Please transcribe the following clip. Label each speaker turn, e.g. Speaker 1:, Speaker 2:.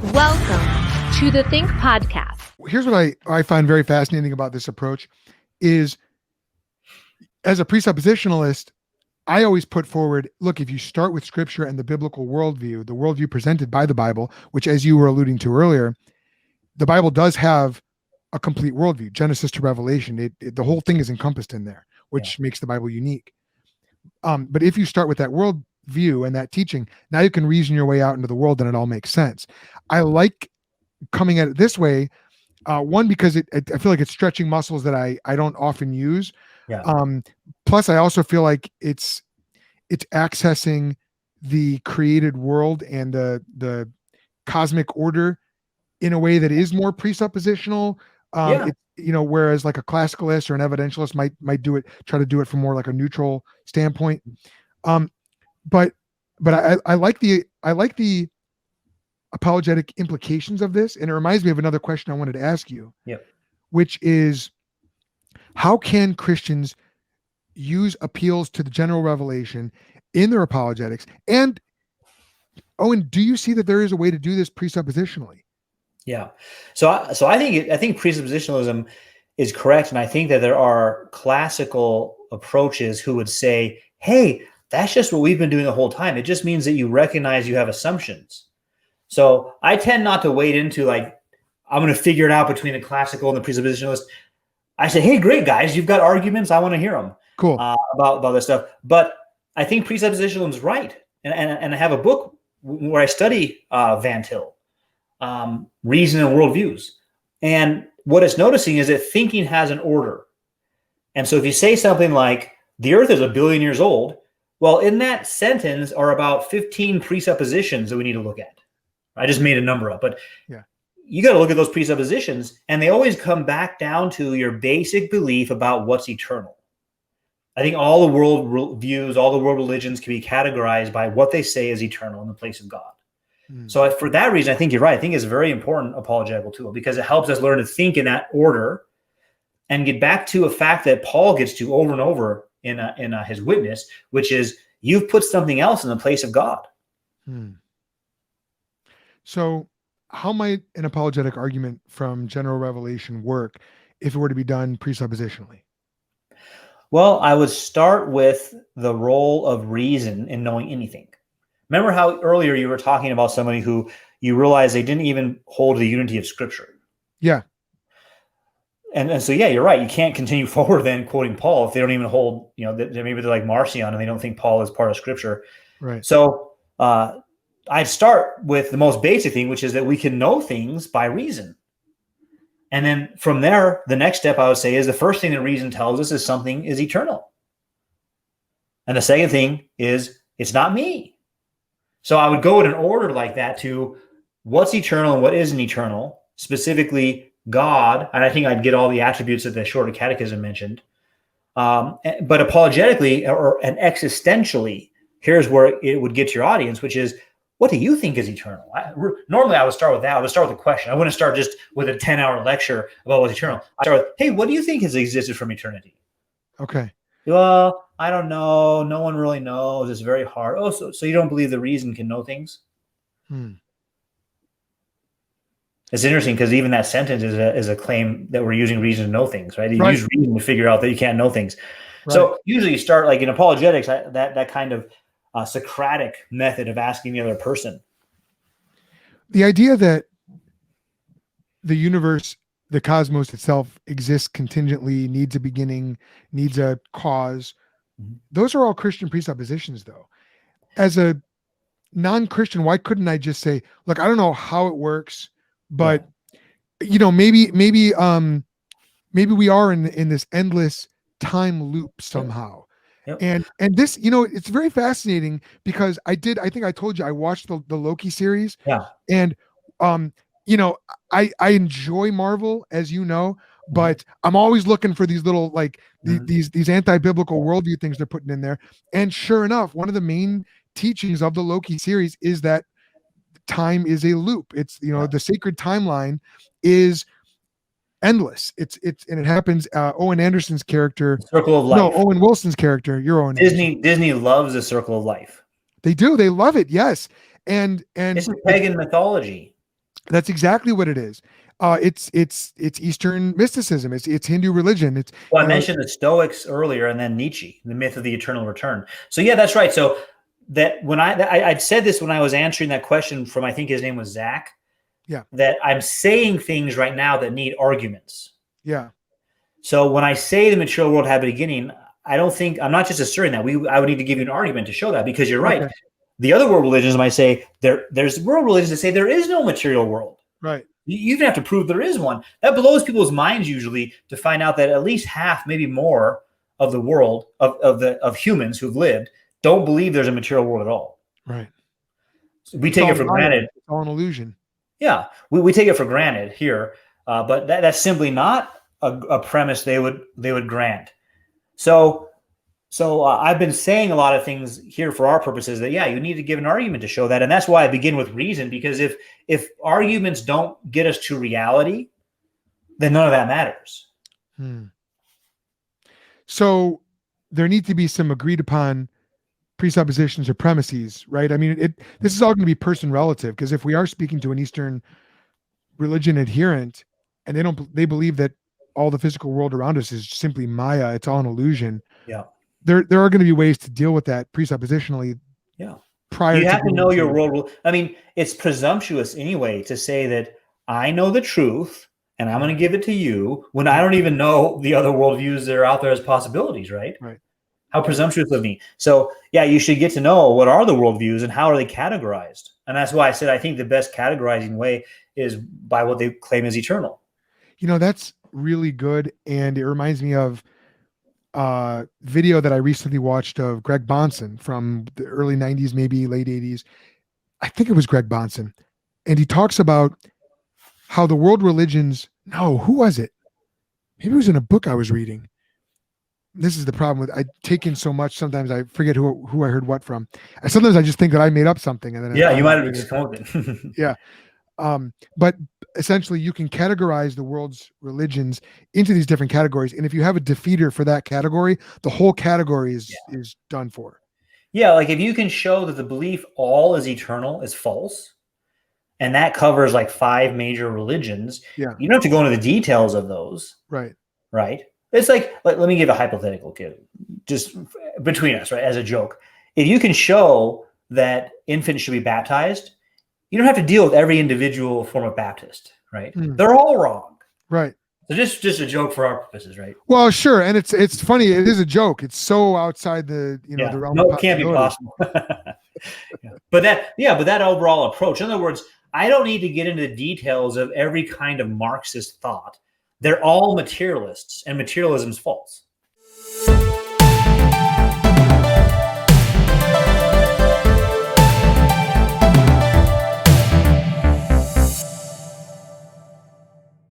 Speaker 1: Welcome to the Think Podcast.
Speaker 2: Here's what I find very fascinating about this approach is, as a presuppositionalist, I always put forward, look, if you start with scripture and the biblical worldview, the worldview presented by the Bible, which, as you were alluding to earlier, the Bible does have a complete worldview, Genesis to Revelation. The whole thing is encompassed in there, which makes the Bible unique. But if you start with that worldview and that teaching, now you can reason your way out into the world and it all makes sense. I like coming at it this way. One, because I feel like it's stretching muscles that I don't often use. Plus, I also feel like it's accessing the created world and the cosmic order in a way that is more presuppositional. Whereas like a classicalist or an evidentialist might try to do it from more like a neutral standpoint. But I like the apologetic implications of this, and it reminds me of another question I wanted to ask you, which is, how can Christians use appeals to the general revelation in their apologetics? And Owen, do you see that there is a way to do this presuppositionally?
Speaker 3: Yeah. So I think presuppositionalism is correct, and I think that there are classical approaches who would say, "Hey, that's just what we've been doing the whole time. It just means that you recognize you have assumptions." So I tend not to wade into like, I'm going to figure it out between the classical and the presuppositionalist. I say, hey, great guys, you've got arguments. I want to hear them.
Speaker 2: Cool.
Speaker 3: About this stuff. But I think presuppositionalism is right. And I have a book where I study Van Til, reason and worldviews. And what it's noticing is that thinking has an order. And so if you say something like, the earth is 1 billion years old, well, in that sentence are about 15 presuppositions that we need to look at. I just made a number up, but you got to look at those presuppositions, and they always come back down to your basic belief about what's eternal. I think all the world views, all the world religions can be categorized by what they say is eternal in the place of God. So for that reason, I think you're right. I think it's a very important apologetical tool because it helps us learn to think in that order and get back to a fact that Paul gets to over and over in his witness, which is you've put something else in the place of God.
Speaker 2: So how might an apologetic argument from general revelation work if it were to be done presuppositionally?
Speaker 3: Well, I would start with the role of reason in knowing anything. Remember how earlier you were talking about somebody who you realized they didn't even hold the unity of Scripture. Yeah. And so, you're right. You can't continue forward then quoting Paul if they don't even hold, maybe they're like Marcion and they don't think Paul is part of Scripture. Right. So I'd start with the most basic thing, which is that we can know things by reason. And then from there, the next step I would say is the first thing that reason tells us is something is eternal. And the second thing is it's not me. So I would go in an order like that to what's eternal and what isn't eternal, specifically God. And I think I'd get all the attributes that the Schröter catechism mentioned. But apologetically and existentially, here's where it would get to your audience, which is, what do you think is eternal? Normally, I would start with that. I would start with a question. I wouldn't start just with a 10-hour lecture about what's eternal. I start with, hey, what do you think has existed from eternity? Okay. Well, I don't know. No one really knows. It's very hard. Oh, so you don't believe the reason can know things? It's interesting because even that sentence is a claim that we're using reason to know things, right? You use reason to figure out that you can't know things. Right. So usually you start like in apologetics, that kind of Socratic method of asking the other person.
Speaker 2: The idea that the universe, the cosmos itself exists contingently, needs a beginning, needs a cause. Those are all Christian presuppositions, though. As a non-Christian, why couldn't I just say, look, I don't know how it works, but maybe we are in this endless time loop somehow. And this, it's very fascinating because I think I told you I watched the Loki series. Yeah. And I enjoy Marvel, as you know, but I'm always looking for these little these anti-biblical worldview things they're putting in there. And sure enough, one of the main teachings of the Loki series is that time is a loop. It's the sacred timeline is endless. It's and it happens. Owen Anderson's character, Circle of Life. No, Owen Wilson's character. You're Owen.
Speaker 3: Disney loves the Circle of Life.
Speaker 2: They do. They love it. Yes. And
Speaker 3: it's pagan mythology.
Speaker 2: That's exactly what it is. It's Eastern mysticism. It's Hindu religion. It's,
Speaker 3: Well, I
Speaker 2: you know,
Speaker 3: mentioned the Stoics earlier, and then Nietzsche, the myth of the eternal return. So yeah, that's right. So that when I'd said this when I was answering that question from, I think his name was Zach,
Speaker 2: yeah,
Speaker 3: that I'm saying things right now that need arguments.
Speaker 2: yeah,
Speaker 3: So when I say the material world had a beginning, I'm not just asserting that. I would need to give you an argument to show that, because you're right.
Speaker 2: okay,
Speaker 3: The other world religions might say there's world religions that say there is no material world.
Speaker 2: right,
Speaker 3: You even have to prove there is one. That blows people's minds usually to find out that at least half, maybe more, of the world of humans who've lived don't believe there's a material world at all.
Speaker 2: right.
Speaker 3: So we
Speaker 2: It's
Speaker 3: take
Speaker 2: all
Speaker 3: it for
Speaker 2: Maya.
Speaker 3: granted.
Speaker 2: It's all an illusion.
Speaker 3: Yeah, we take it for granted here, but that's simply not a premise they would grant. So I've been saying a lot of things here for our purposes that, yeah, you need to give an argument to show that. And that's why I begin with reason, because if arguments don't get us to reality, then none of that matters.
Speaker 2: So there need to be some agreed upon presuppositions or premises, right? I mean, this is all going to be person relative, because if we are speaking to an Eastern religion adherent and they believe that all the physical world around us is simply Maya, it's all an illusion.
Speaker 3: Yeah.
Speaker 2: There are going to be ways to deal with that presuppositionally.
Speaker 3: Yeah.
Speaker 2: Prior
Speaker 3: You
Speaker 2: to
Speaker 3: have to know your
Speaker 2: going
Speaker 3: world. I mean, it's presumptuous anyway to say that I know the truth and I'm going to give it to you when I don't even know the other worldviews that are out there as possibilities, right?
Speaker 2: Right.
Speaker 3: How presumptuous of me. So yeah, you should get to know what are the worldviews and how are they categorized. And that's why I said I think the best categorizing way is by what they claim is eternal.
Speaker 2: You know, that's really good. And it reminds me of a video that I recently watched of Greg Bonson from the early 90s, maybe late 80s. I think it was Greg Bonson. And he talks about how the world religions, no, who was it? Maybe it was in a book I was reading. This is the problem with, I take in so much, sometimes I forget who I heard what from. And sometimes I just think that I made up something. And then
Speaker 3: Yeah, you might have just come up with it.
Speaker 2: Yeah. But essentially you can categorize the world's religions into these different categories. And if you have a defeater for that category, the whole category is done for.
Speaker 3: Yeah, like if you can show that the belief all is eternal is false, and that covers like 5 major religions,
Speaker 2: Yeah.
Speaker 3: you don't have to go into the details of those.
Speaker 2: Right.
Speaker 3: Right? It's like, let me give a hypothetical, kid, just between us, right, as a joke. If you can show that infants should be baptized, you don't have to deal with every individual form of Baptist, right? They're all wrong.
Speaker 2: Right.
Speaker 3: So just a joke for our purposes, right?
Speaker 2: Well, sure. And it's funny. It is a joke. It's so outside the, the realm of
Speaker 3: it can't be possible. But that overall approach, in other words, I don't need to get into the details of every kind of Marxist thought. They're all materialists, and materialism's false.